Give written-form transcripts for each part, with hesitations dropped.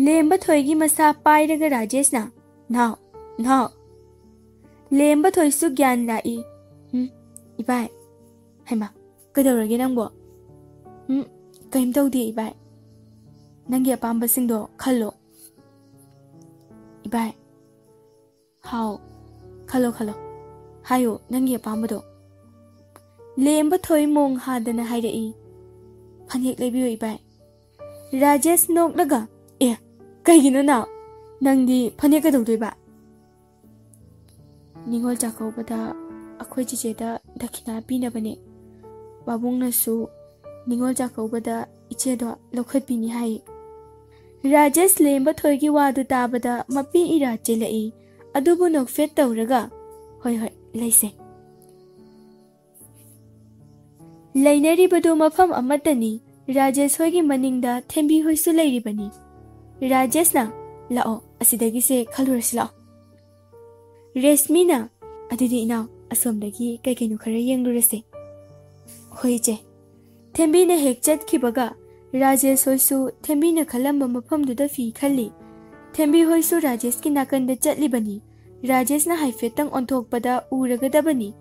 Lemba thoigi masa pairaga Rajeshna. Now. Lemba thoi su gyan lai. Ibai. Haima. Kadaurage nangbo. Kaim tawdi ibai. Nangi apamba singdo khallo. Ibai. How? Khallo. Hayo nangi apamba do. Lemba thoi mong hadana haidai. Phanek lebiyo ibai. Rajesh nok laga. Kaigino na nangdi phane ka dawdoi ba ningol chakau bada akhoi chiche da dakhina pina bane babung na su ningol chakau bada iche do lokhat pini hai Rajesh lemba thoigi wadu ta bada mapi ira chelai adubu nok fet tawraga hoi leise lainari badu mafam amatani Rajesh hoigi maningda thembi hoisu lairi bani Rajeshna lao asidagi se khalurasi lao Resmina adudi ina asomdagi kaikenu khara yenglurase hoije thembina hekchat khibaga Rajesh hoisu thembina khalamba mafamduda fi khalli thembi hoisu Rajesh ki nakanda chatlibani Rajeshna haifetang onthokpada uragadabani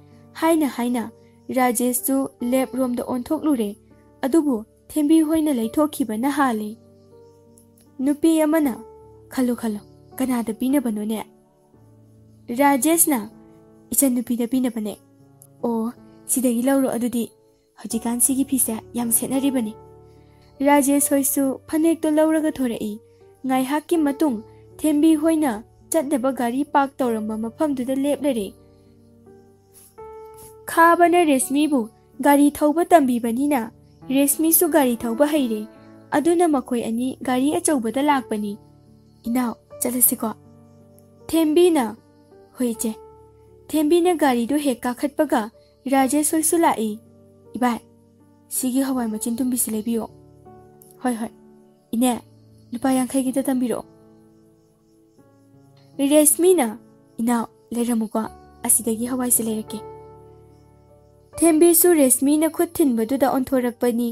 haina Rajesh su lab room da onthoklure adubu thembi hoina laithokhibana hale Nupi amana khallo kanada bina banone Rajeshna ichan nupi da bina bane o sidagi lawro adudi hajikan sigi phisa yam senari bane Rajesh hoisu phanek to lawraga thorai ngai hakki matung thembi hoina chatdaba gari park tawramba mafamduda leplare khabana Resmi bu gari thauba tambi banina Resmi su gari thauba haire aduna makoi ani gari achawbada lakpani inao chalasiko thembina hoiche thembina gari do hekka khatpaga Rajesh hoisu lai ibai sigi hawai machin tumbi silebiyo hoi ine lupa yang khai gita tambiro Resmina inao leramuko asidagi hawai silerake thembi su Resmina khut thinbadu da onthorakpani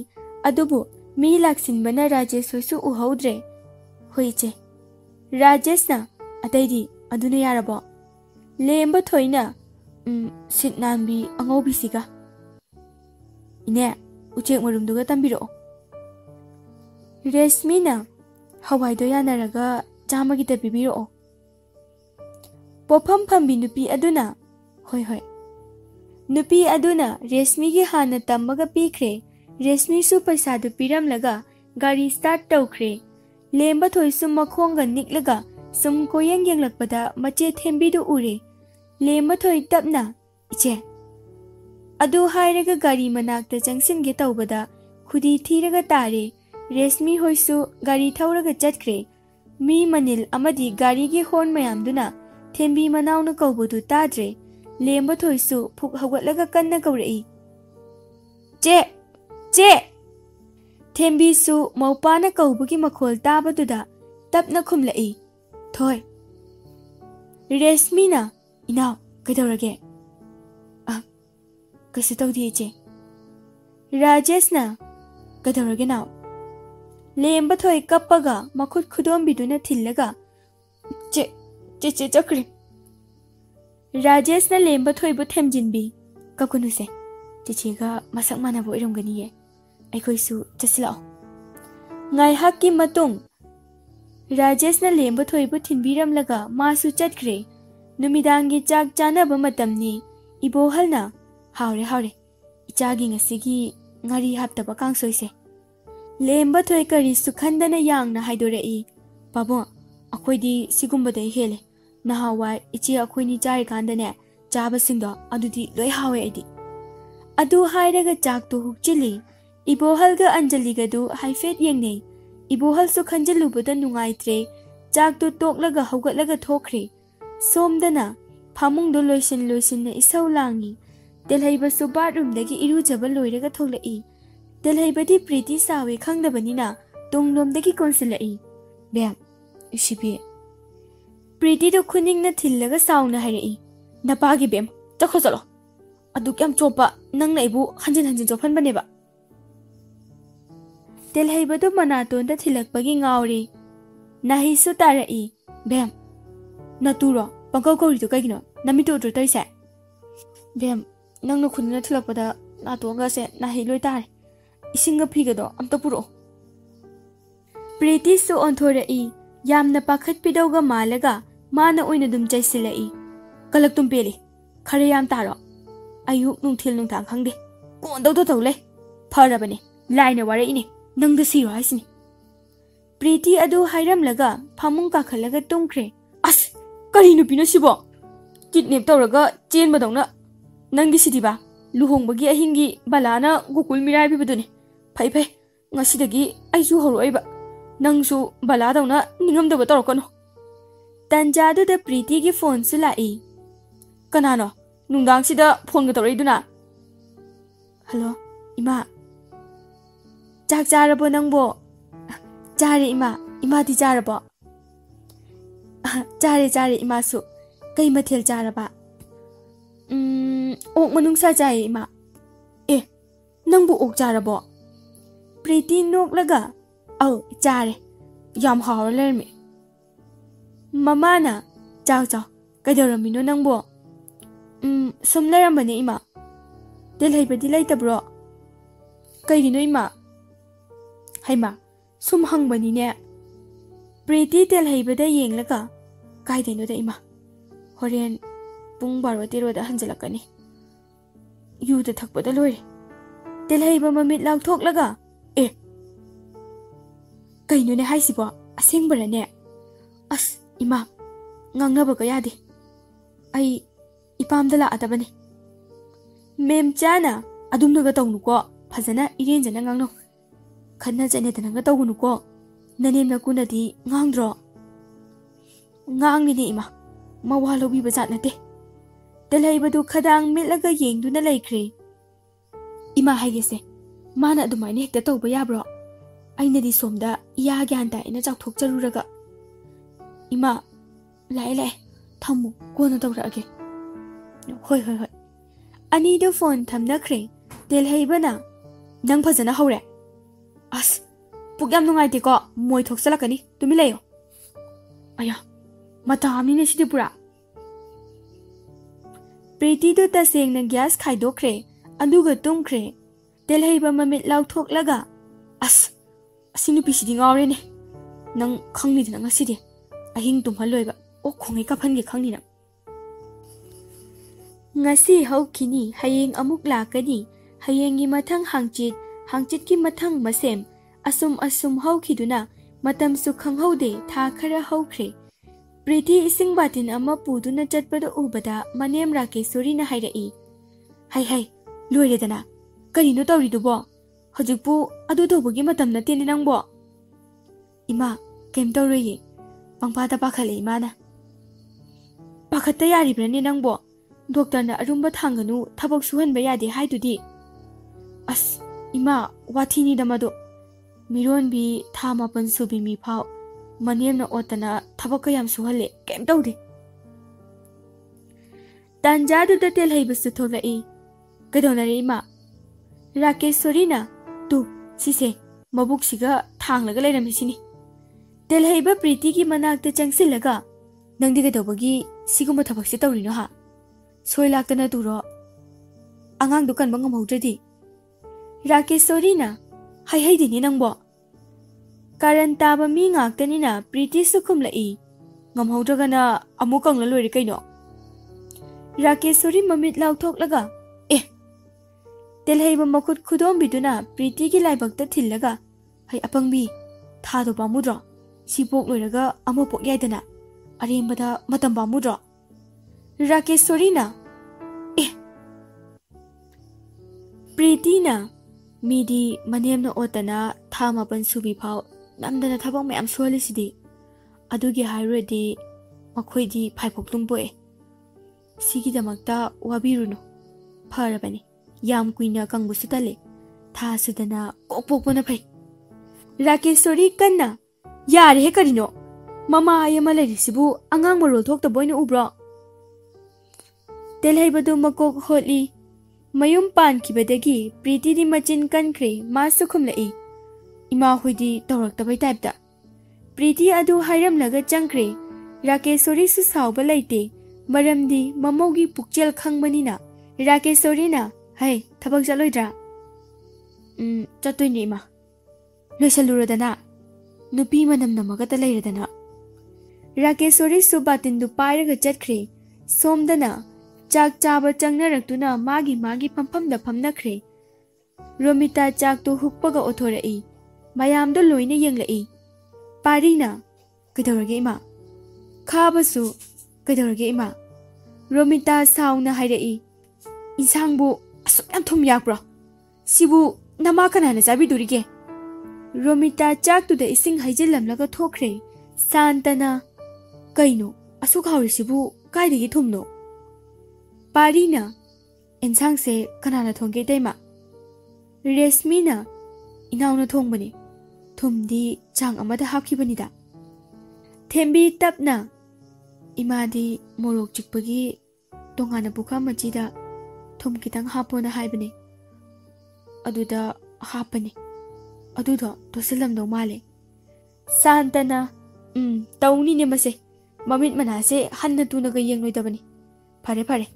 adubu Meirilaksida Rajesh hoisu uhaudre hoiche Rajeshna ataidi aduna yarabo lemba thoina sitnambi angobi siga ine uchek marumduga tambiro Resmina hawai do yanaraga jamagi ta bibiro pofam phambi nupi aduna hoi nupi aduna Resmi gi hana tammaga pikre Resmi su paisa du piram laga gari start tawkhre lemba thoi sum makhonga niklaga sum koyeng lakpada mache thembi du ure lemba thoi tapna iche adu hairaga gari manakta jangsin ge tawbada khudi thiraga tare Resmi hoisu gari thauraga chatkre mi manil amadi gari ge horn mayam duna thembi manawna kawbudu tadre lemba thoi su phuk hawatlaga kanna kawrei che thembi su maupana kawbugi makhol tabaduda tapna khumlai thoi Resmina inao kaidorage kaisi tawdi che Rajeshna kaidorage now lemba thoi kappaga makhut khudom biduna thillaga che chakri Rajeshna lemba thoi bu themjinbi kakunuse chichiga masak mana bo iromgani ye aikhoisu chasilao ngai hakki matung Rajeshna lemba thoi bu thinbiram laga masu chatkre numidangi chak chanaba matamni ibohalna haure ichagi ngasigi ngari haptaba kangsoise lemba thoi kari sukhandana yangna haidorei babo akoidi sigumbada hele nahawa ichi akoini jai kandane chaba singdo adudi loi hawe aidi adu hairaga chak to hukchili ibohalga anjaliga du haifet yengnei ibohal su khanjalubada nungaitre chak to toklaga haugatlaga thokre somdana phamung do loisin na isau langi delhaiba su bathroom dagi irujaba loiraga tholai delhaibadi priti sawe khangdabanina tunglom dagi konsilai bem ushibi Pretty do kuning na thillaga sauna hairei. Napagi bem, chakho chalo. Adu kyam chopa nang na ibu hanjin chophan baneba. Telhaiba do manaton da thilakpagi ngauri. Nahi su tarai. Bem. Naturo, pangkaw kauri to kaigino. Namito to taise. Bem, nang no kuning na thilakpada natonga se nahi loi tare. Isinga phigado amta puro. Pretty su onthorei. Yamna pakhat pidawga malaga. Mana oina dum chaisilai. Kalak tum peli. Khare yam taro. Ayuk nungthil nungthang khangde. Kon daw to tawle. Pharabane. Laina wara ini. Nang da siro haisini. Pretty adu hairam laga phamung kakhalaga tumkre. As kari nupina sibo. Kidnap tawraga chen badawna. Nang di sidiba. Luhongbagi ahingi balana gukul mirai bibadune. Phai phai. Ngasidagi aisu horoiba. Nangsu baladawna ningamdaba tawrakano. Tanjadu da Pretty ki phone su lai. Kanano, nungdang sida phone ga tawraiduna. Hello, ima. Chak charabo nangbo. Chare ima, ima di charabo. Chare ima su. Kai mathil charaba. Ok manungsa chai ima. Nangbu ok charabo. Pretty nok laga. Oh, chare. Yam hawa lermi. Mama na, chow. Kaidaramino nangbo. Sum larambane ima. Telhaibadi laitabro. Kaigino ima. Haima, sum hangbani ne. Pretty telhaibada yenglaga. Kaideno da ima. Horen pung baro tero da hanjalakani. Yu da thakpada loi. Telhaiba mamit lag thok laga. Kaino ne haisibo. Asing barane. As ima, ngangnaba ka yadi. Ay, ipamdala atabani. Mem chana, adumnaga tawnuko, phazana irenjana ngangno. Khadna janedana tawnuko, nanemna kunadi ngangdro. Ngangni ni ima, mawalo biba jatnate. Telhaibadu khadang mitlaga yengduna laikre. Ima haigese, mana adumaina hekta tawba yabro. Ainadi somda iya gyanta ina chakthok charuraga. Ima, lai, thamu, kona tawrage. Hoi. Ani do phone thamna khre. Telhaibana, nang phazana hore. As, pugyam nungaite ko, moi thoksalakani, tumi layo. Aya, mata amni sidi pura. Pretty do taseng na gas khaidokre, aduga tumkre. Telhaiba mamit law thoklaga. As, asinu pisidi ngawre ne. Nang khangni dina ngasidi. Ahing tumhaloiba. O khongai kaphange khangni na. Ngasi haukini hayeng amuk lakani. Hayengi mathang hangchit ki mathang masem. Asum haukiduna. Matam su khanghaude tha khara haukre. Pretty ising batin ama puduna chatpada ubada manem Rakeshwari na hairai. Hai, loiredana. Karino tawridubo. Hojikpu adu tawbagi matam na tini nangbo. Ima, kem tawroye. Pangpata pakhale imana. Pakhata yaribrani nangbo. Doktor na arumba thanganu thabak suhanba yade haidudi. As, ima, wathini damado. Miron bi thama pansubi mi phao. Manem na otana thabak kayam suhale. Kem tawde. Tanjadu da telhaibasu tholai. Kadonare ima. Rakeshwari na, tu, sise, mabuk siga thanglaga lairamsini. Telhaiba Pretty ki manakta changsilaga. Nangdi kadawagi siguma thabakse tawrino ha. Soi laktana turo. Angang dukan bangam haudradi. Rakeshwari na, hai dini nangbo. Karan taba mi ngaktani na Pretty sukum lai. Ngam haudraga na amukang laloi kaino. Rakeshwari mamit law thoklaga. Telhaiba makut khudom biduna Pretty ki laibakta thillaga. Hai apangbi, thado pamudro. Sipok loiraga amopok yaidana. Arembada matam pamudro. Rakeshwari na. Pretty na. Midi manem na otana thama pansubi phao. Namdana thabang mayam suhalisidi. Adugi hairodi makoidi phaipok tungpoe. Sigidamakta wabiruno. Pharabani. Yam kuina kangbu sutale. Tha sudana kokpokpona phai. Rakeshwari kanna. Yare he karino. Mama ay ama lairisibu angang marol thokta boina ubro. Telhaibadu makok hotli mayum pankibadagi Priti di machin kankre masu khumlai. Ima huidi tawraktabai type-da. Priti adu hairamlaga changkre Rakeshwari su sauba laite maramdi mamogi pukchel khangbanina. Rakeshwari na hai thabak jaloidra. Chatoini ima. Loisaluradana nupi manam namagata lairadana. Rakeshwari su batindu pairaga chatkre somdana chak chaba changnaraktuna magi pampham phamnakre. Romita chak to hukpaga othorai mayamdo loina yenglai. Parina kaidorage ima. Khabasu kaidorage ima. Romita sauna hairai. Insangbu asuk yam thum yakbro. Sibu nama kanana jabidurige. Romita chak to the ising haijilamlaga thokre. Santana kaino asuk haurisibu kaidagi thumno. Parina insang se kanana thongge daima. Resmina inauna thongbani. Thumdi chang amada hapkibanida. Thembi tapna imadi morok chikpagi tongana buka machida thum kitang hapona haibani. Aduda hapani. Aduda tosilamdo male. Santana tauni ne mase. Mamit manase hanna tunaga yengloi dabani. Pare.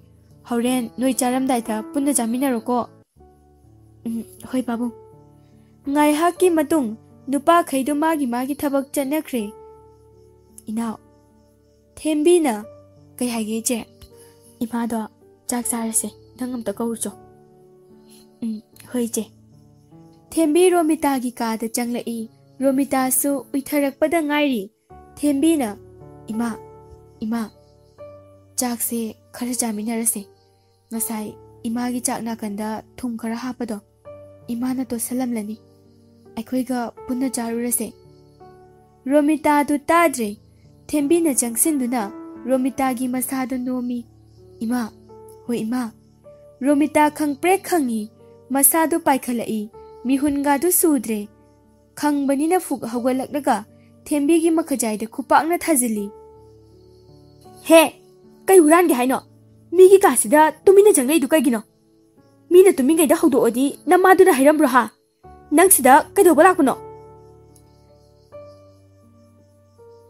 Horen noi charam daita punna jaminaro ko. Hoi babu. Ngai haki matung nupa khaido magi thabak chanakre. Inao. Thembina kai haige che. Imado chak sarase dangam ta kawurcho. Hoi che. Thembi Romita gi ka da changlai. Romita su uitharakpada ngairi. Thembina ima chak se khara jaminarase. Ngasai ima gi chak na kanda thum khara hapado. Ima na to salamlani. Aikhoiga punna jarurase. Romita du tadre. Thembina jangsinduna Romita gi masada nomi. Ima, hoi ima. Romita khangprek khangi masado paikhalai. Mihunga du sudre. Khangbanina fuk hawalaknaga Thembi gi makhajai da khupakna thazili. He, kai huran gi haino. Migi kasida tumina jangai du kaigino. Mina tumingai da hawdo odi namadu na hairambro ha. Nangsida kaido balakno.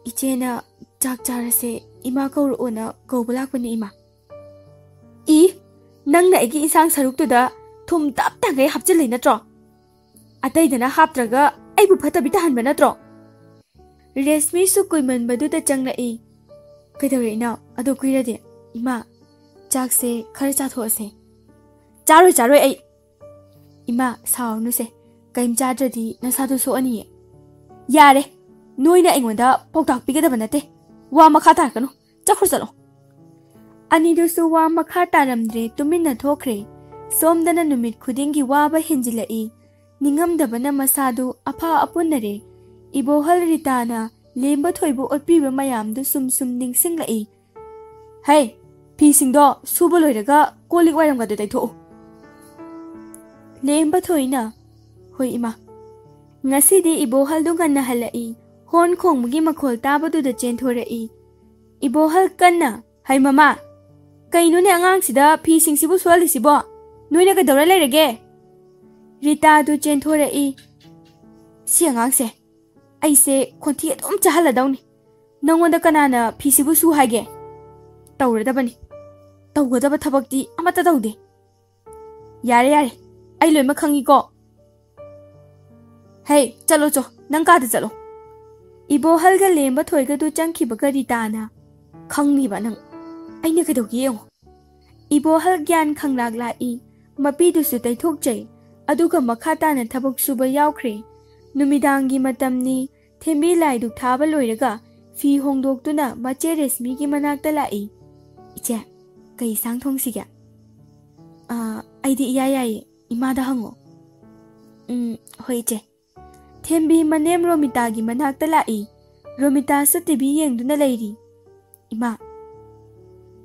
Ichena chak charase ima kaur ona kau balakni ima. Nangna egi insang saruktuda thum tap tangai hapchilai natro. Ataidana haptraga aibu phatabi tahanba natro. Resmi su kuiman baduda changlai. Kaidore ina ado kuirade ima chak se khar chathose. Charoi ai. Ima saunu se kaim chadradi nasadu so ani. Yare noina aingonda pautak pigada banate. Wa makha tarkanu chakhur chalo. Ani du su wa makha taramdre tuminna thokre. Somdana numit khudingi waba hinjilai. Ningamdabana masadu apha apunare. Ibohal ritana lemba thoibu otpiba mayamdu sum ningsinglai. Hey, pisingdo suba loiraga kolik wairamga du daitho. Lemba thoina hoi ima. Ngasidi ibohal du ganna halai. Hon khongmugi makhol tabadu da chenthorai. Ibohal kanna hai mama. Kaino ne angang sida pisingsibu swalisibo. Noina ka dawra lairage. Rita du chenthorai. Si angang se. Aise khonthi adum chahala dawni. Nangonda kanana phisibu su hage. Tawradabani. Tawgadaba thabakti amata tawde. Yare. Ai loima khangi ko. Hey, chalo cho. Nang ka da chalo. Ibo halga lemba thoiga du changkhibaga Rita-na. Khangniba nang. Aina kadawgi yong. Ibo hal gyan khanglak lai. Mapi du su taithok jai. Aduga makha na thabak suba yaukre. Numidangi matamni Thembi lai duk thaba loiraga fi hongdoktuna mache Resmi gi manakta lai. Iche, kai sang thong siga. Aidi iya imada hango. Hoi che. Thembi manem Romita gi manakta lai. Romita sa TV yengduna lairi. Ima.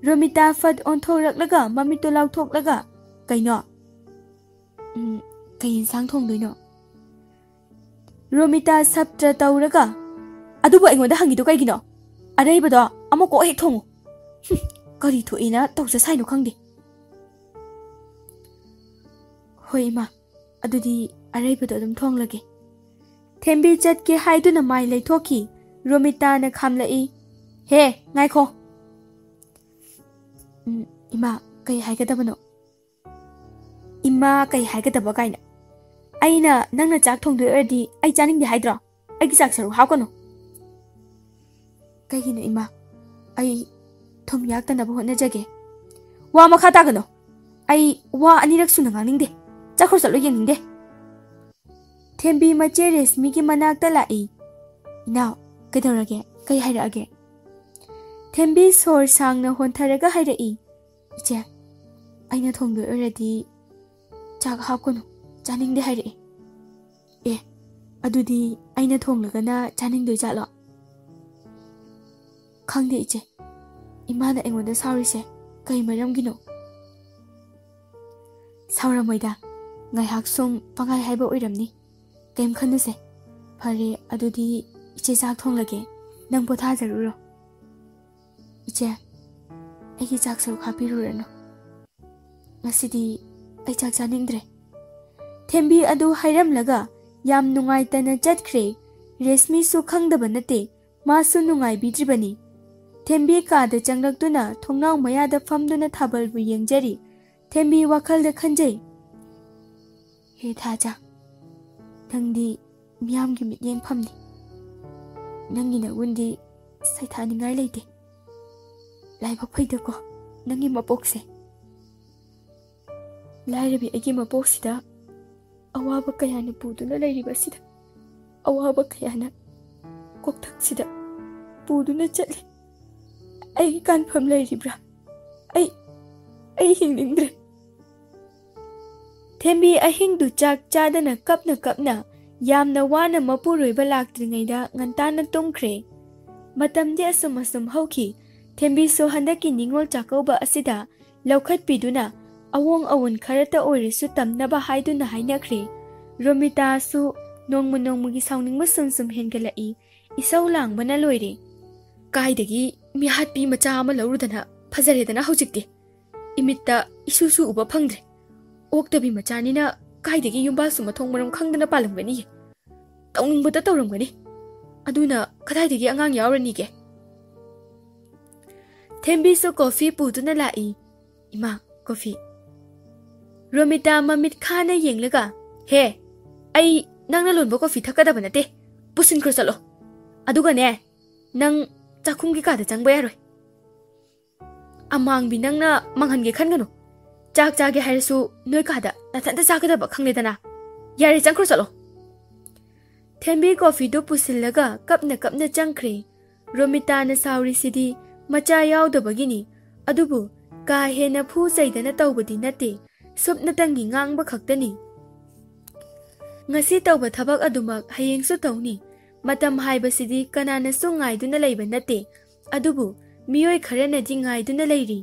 Romita fad onthoraklaga mamito lauthoklaga. Kaino. Kai sang thong doino. Romita sabtra tauraga ꯑꯗꯨꯕꯨ ꯑꯩꯉꯣꯟꯗ ꯍꯪꯉꯤꯗꯣ ꯀꯩꯒꯤꯅꯣ? ꯑꯔꯩꯕꯗꯣ ꯑꯃꯨꯛ ꯀꯣꯛ ꯍꯦꯛ ꯊꯣꯡꯉꯨ꯫ ꯀꯔꯤ ꯊꯣꯛꯏꯅ ꯇꯧꯖ ꯁꯥꯏꯅꯣ ꯈꯪꯗꯦ꯫ ꯍꯣꯏ ꯏꯃꯥ, ꯑꯗꯨꯗꯤ ꯑꯔꯩꯕꯗꯣ ꯑꯗꯨꯝ ꯊꯣꯡꯂꯒꯦ꯫ ꯊꯦꯝꯕꯤ ꯆꯠꯀꯦ ꯍꯥꯏꯗꯨꯅ ꯃꯥꯏ ꯂꯩꯊꯣꯛꯈꯤ꯫ ꯔꯣꯃꯤꯇꯥꯅ ꯈꯥꯝꯂꯛꯏ꯫ ꯍꯦ, ꯉꯥꯏꯈꯣ꯫ ꯏꯃꯥ, ꯀꯩ ꯍꯥꯏꯒꯗꯕꯅꯣ? ꯏꯃꯥ ꯀꯩ ꯍꯥꯏꯒꯗꯕ ꯀꯥꯏꯅ? ꯑꯩꯅ ꯅꯪꯅ ꯆꯥꯛ ꯊꯣꯡꯗꯣꯏ ꯑꯣꯏꯔꯗꯤ ꯑꯩ ꯆꯥꯅꯤꯡꯗꯦ ꯍꯥꯏꯗ꯭ꯔꯣ? ꯑꯩꯒꯤ ꯆꯥꯛ ꯁꯔꯨꯛ ꯍꯥꯞꯀꯅꯨ꯫ ꯀꯩꯒꯤꯅꯣ ꯏꯃꯥ? ꯑꯩ ꯊꯨꯝ ꯌꯥꯛꯇꯅꯕ ꯍꯣꯠꯅꯖꯒꯦ꯫ ꯋꯥ ꯃꯈꯥ ꯇꯥꯒꯅꯣ꯫ ꯑꯩ ꯋꯥ ꯑꯅꯤꯔꯛ ꯁꯨꯅ ꯉꯥꯡꯅꯤꯡꯗꯦ꯫ ꯆꯠꯈ꯭ꯔꯣ, ꯆꯠꯂꯣ, ꯌꯦꯡꯅꯤꯡꯗꯦ꯫ ꯊꯦꯝꯕꯤ ꯃꯆꯦ ꯔꯦꯁꯃꯤꯒꯤ ꯃꯅꯥꯛꯇ ꯂꯥꯛꯏ꯫ ꯏꯅꯥꯎ, ꯀꯩꯗꯧꯔꯒꯦ? ꯀꯩ ꯍꯥꯏꯔꯛꯑꯒꯦ? ꯊꯦꯝꯕꯤ ꯁꯣꯔ ꯁꯥꯡꯅ ꯍꯣꯟꯊꯔꯒ ꯍꯥꯏꯔꯛꯏ꯫ ꯏꯆꯦ, ꯑꯩꯅ ꯊꯣꯡꯗꯣꯏ ꯑꯣꯏꯔꯗꯤ ꯆꯥꯛ ꯍꯥꯞꯀꯅꯨ, ꯆꯥꯅꯤꯡꯗꯦ ꯍꯥꯏꯔꯛꯏ꯫ ꯑꯦ, ꯑꯗꯨꯗꯤ ꯑꯩꯅ ꯊꯣꯡꯂꯒꯅ ꯆꯥꯅꯤꯡꯗꯣꯏ ꯖꯥꯠꯂꯣ? ꯈꯪꯗꯦ ꯏꯆꯦ, ꯏꯃꯥꯅ ꯑꯩꯉꯣꯟꯗ ꯁꯥꯎꯔꯤꯁꯦ ꯀꯩ ꯃꯔꯝꯒꯤꯅꯣ? ꯁꯥꯎꯔꯝꯃꯣꯏꯗ, ꯉꯥꯏꯍꯥꯛ ꯁꯨꯝ ꯄꯪꯍꯥꯏ ꯍꯥꯏꯕ ꯑꯣꯏꯔꯝꯅꯤ꯫ ꯀꯩꯝ ꯈꯟꯅꯨꯁꯦ꯫ ꯐꯔꯦ, ꯑꯗꯨꯗꯤ ꯏꯆꯦ ꯆꯥꯛ ꯊꯣꯡꯂꯒꯦ, ꯅꯪ ꯄꯣꯊꯥꯖꯔꯨꯔꯣ꯫ ꯏꯆꯦ, ꯑꯩꯒꯤ ꯆꯥꯛ ꯁꯔꯨꯛ ꯍꯥꯞꯄꯤꯔꯨꯔꯅꯨ꯫ ꯉꯁꯤꯗꯤ ꯑꯩ ꯆꯥꯛ ꯆꯥꯅꯤꯡꯗ꯭ꯔꯦ꯫ ꯊꯦꯝꯕꯤ ꯑꯗꯨ ꯍꯥꯏꯔꯝꯂꯒ ꯌꯥꯝ ꯅꯨꯡꯉꯥꯏꯇꯅ ꯆꯠꯈ꯭ꯔꯦ꯫ ꯔꯦꯁꯃꯤꯁꯨ ꯈꯪꯗꯕ ꯅꯠꯇꯦ, ꯃꯥꯁꯨ ꯅꯨꯡꯉꯥꯏꯕꯤꯗ꯭ꯔꯤꯕꯅꯤ꯫ ꯊꯦꯝꯕꯤ ꯀꯥꯗ ꯆꯪꯂꯛꯇꯨꯅ ꯊꯣꯡꯅꯥꯎ ꯃꯌꯥꯗ ꯐꯝꯗꯨꯅ ꯊꯥꯕꯜꯕꯨ ꯌꯦꯡꯖꯔꯤ꯫ ꯊꯦꯝꯕꯤ ꯋꯥꯈꯜꯗ ꯈꯟꯖꯩ꯫ ꯍꯦ ꯊꯥꯖ, ꯅꯪꯗꯤ ꯃꯤꯌꯥꯝꯒꯤ ꯃꯤꯠꯌꯦꯡ ꯐꯝꯅꯤ꯫ ꯅꯪꯒꯤ ꯅꯒꯨꯟꯗꯤ ꯁꯩꯊꯥꯅꯤꯡꯉꯥꯏ ꯂꯩꯇꯦ꯫ ꯂꯥꯏꯕꯛ ꯐꯩꯗꯀꯣ ꯅꯪꯒꯤ ꯃꯄꯣꯛꯁꯦ꯫ ꯂꯥꯏꯔꯕꯤ ꯑꯩꯒꯤ ꯃꯄꯣꯛꯁꯤꯗ ꯑꯋꯥꯕ ꯀꯌꯥꯅ ꯄꯨꯗꯨꯅ ꯂꯩꯔꯤꯕꯁꯤꯗ ꯑꯋꯥꯕ ꯀꯌꯥꯅ ꯀꯣꯛꯊꯛꯁꯤꯗ ꯄꯨꯗꯨꯅ ꯆꯠꯂꯤ꯫ ꯑꯩꯒꯤ ꯀꯥꯟꯐꯝ ꯂꯩꯔꯤꯕ꯭ꯔꯥ? ꯑꯩ ꯍꯤꯡꯅꯤꯡꯗ꯭ꯔꯦ꯫ ꯊꯦꯝꯕꯤ ꯑꯍꯤꯡꯗꯨ ꯆꯥꯛ ꯆꯥꯗꯅ ꯀꯞꯅ ꯀꯞꯅ ꯌꯥꯝꯅ ꯋꯥꯅ ꯃꯄꯨꯔꯣꯏꯕ ꯂꯥꯛꯇ꯭ꯔꯤꯉꯩꯗ ꯉꯟꯇꯥꯅ ꯇꯨꯝꯈ꯭ꯔꯦ꯫ ꯃꯇꯝꯗꯤ ꯑꯁꯨꯝ ꯑꯁꯨꯝ ꯍꯧꯈꯤ꯫ ꯊꯦꯝꯕꯤꯁꯨ ꯍꯟꯗꯛꯀꯤ ꯅꯤꯉꯣꯜ ꯆꯥꯛꯀꯧꯕ ꯑꯁꯤꯗ ꯂꯧꯈꯠꯄꯤꯗꯨꯅ ꯑꯋꯣꯡ ꯑꯋꯣꯟ ꯈꯔꯇ ꯑꯣꯏꯔꯁꯨ ꯇꯝꯅꯕ ꯍꯥꯏꯗꯨꯅ ꯍꯥꯏꯅꯈ꯭ꯔꯦ꯫ ꯔꯣꯃꯤꯇꯥꯁꯨ ꯅꯣꯡꯃ ꯅꯣꯡꯃꯒꯤ ꯁꯥꯎꯅꯤꯡꯕ ꯁꯨꯝ ꯍꯦꯟꯒꯠꯂꯛꯏ꯫ ꯏꯁꯧ ꯂꯥꯡꯕꯅ ꯂꯣꯏꯔꯦ꯫ ꯀꯥꯏꯗꯒꯤ ꯃꯤꯍꯥꯠꯄꯤ ꯃꯆꯥ ꯑꯃ ꯂꯧꯔꯨꯗꯅ ꯐꯖꯔꯦꯗꯅ ꯍꯧꯖꯤꯛꯇꯤ꯫ ꯏꯃꯤꯠꯇ ꯏꯁꯨꯁꯨ ꯎꯕ ꯐꯪꯗ꯭ꯔꯦ꯫ ꯑꯣꯛꯇꯕꯤ ꯃꯆꯥꯅꯤꯅ ꯀꯥꯏꯗꯒꯤ ꯌꯨꯝꯕꯥꯜꯁꯨ ꯃꯊꯣꯡ ꯃꯔꯝ ꯈꯪꯗꯅ ꯄꯥꯜꯂꯝꯒꯅꯤꯌꯦ꯫ ꯇꯧꯅꯤꯡꯕꯗ ꯇꯧꯔꯝꯒꯅꯤ꯫ ꯑꯗꯨꯅ ꯀꯗꯥꯏꯗꯒꯤ ꯑꯉꯥꯡ ꯌꯥꯎꯔꯅꯤꯒꯦ? ꯊꯦꯝꯕꯤꯁꯨ ꯀꯣꯐꯤ ꯄꯨꯗꯨꯅ ꯂꯥꯛꯏ꯫ ꯏꯃꯥ, ꯀꯣꯐꯤ꯫ ꯔꯣꯃꯤꯇꯥ ꯃꯃꯤꯠ ꯈꯥꯅ ꯌꯦꯡꯂꯒ, ꯍꯦ, ꯑꯩ ꯅꯪꯅ ꯂꯣꯟꯕ ꯀꯣꯐꯤ ꯊꯛꯀꯗꯕ ꯅꯠꯇꯦ꯫ ꯄꯨꯁꯤꯟꯈ꯭ꯔꯣ ꯆꯠꯂꯣ꯫ ꯑꯗꯨꯒꯅꯦ, ꯅꯪ ꯆꯥꯛꯈꯨꯝꯒꯤ ꯀꯥꯗ ꯆꯪꯕ ꯌꯥꯔꯣꯏ꯫ ꯑꯃꯥꯡꯕꯤ ꯅꯪꯅ ꯃꯥꯡꯍꯟꯒꯦ ꯈꯟꯒꯅꯨ꯫ ꯆꯥꯛ ꯆꯥꯒꯦ ꯍꯥꯏꯔꯁꯨ ꯅꯣꯏ ꯀꯥꯗ ꯅꯊꯟꯇ ꯆꯥꯒꯗꯕ ꯈꯪꯂꯦꯗꯅ꯫ ꯌꯥꯔꯦ, ꯆꯪꯈ꯭ꯔꯣ ꯆꯠꯂꯣ꯫ ꯊꯦꯝꯕꯤ ꯀꯣꯐꯤꯗꯨ ꯄꯨꯁꯤꯜꯂꯒ ꯀꯞꯅ ꯀꯞꯅ ꯆꯪꯈ꯭ꯔꯦ꯫ ꯔꯣꯃꯤꯇꯥꯅ ꯁꯥꯎꯔꯤꯁꯤꯗꯤ ꯃꯆꯥ ꯌꯥꯎꯗꯕꯒꯤꯅꯤ꯫ ꯑꯗꯨꯕꯨ ꯀꯥ ꯍꯦꯟꯅ ꯐꯨ ꯆꯩꯗꯅ ꯇꯧꯕꯗꯤ ꯅꯠꯇꯦ, ꯁꯨꯞꯅꯇꯪꯒꯤ ꯉꯥꯡꯕ ꯈꯛꯇꯅꯤ꯫ ꯉꯁꯤ ꯇꯧꯕ ꯊꯕꯛ ꯑꯗꯨꯃꯛ ꯍꯌꯦꯡꯁꯨ ꯇꯧꯅꯤ꯫ ꯃꯇꯝ ꯍꯥꯏꯕꯁꯤꯗꯤ ꯀꯅꯥꯅꯁꯨ ꯉꯥꯏꯗꯨꯅ ꯂꯩꯕ ꯅꯠꯇꯦ꯫ ꯑꯗꯨꯕꯨ ꯃꯤꯑꯣꯏ ꯈꯔꯅꯗꯤ ꯉꯥꯏꯗꯨꯅ ꯂꯩꯔꯤ꯫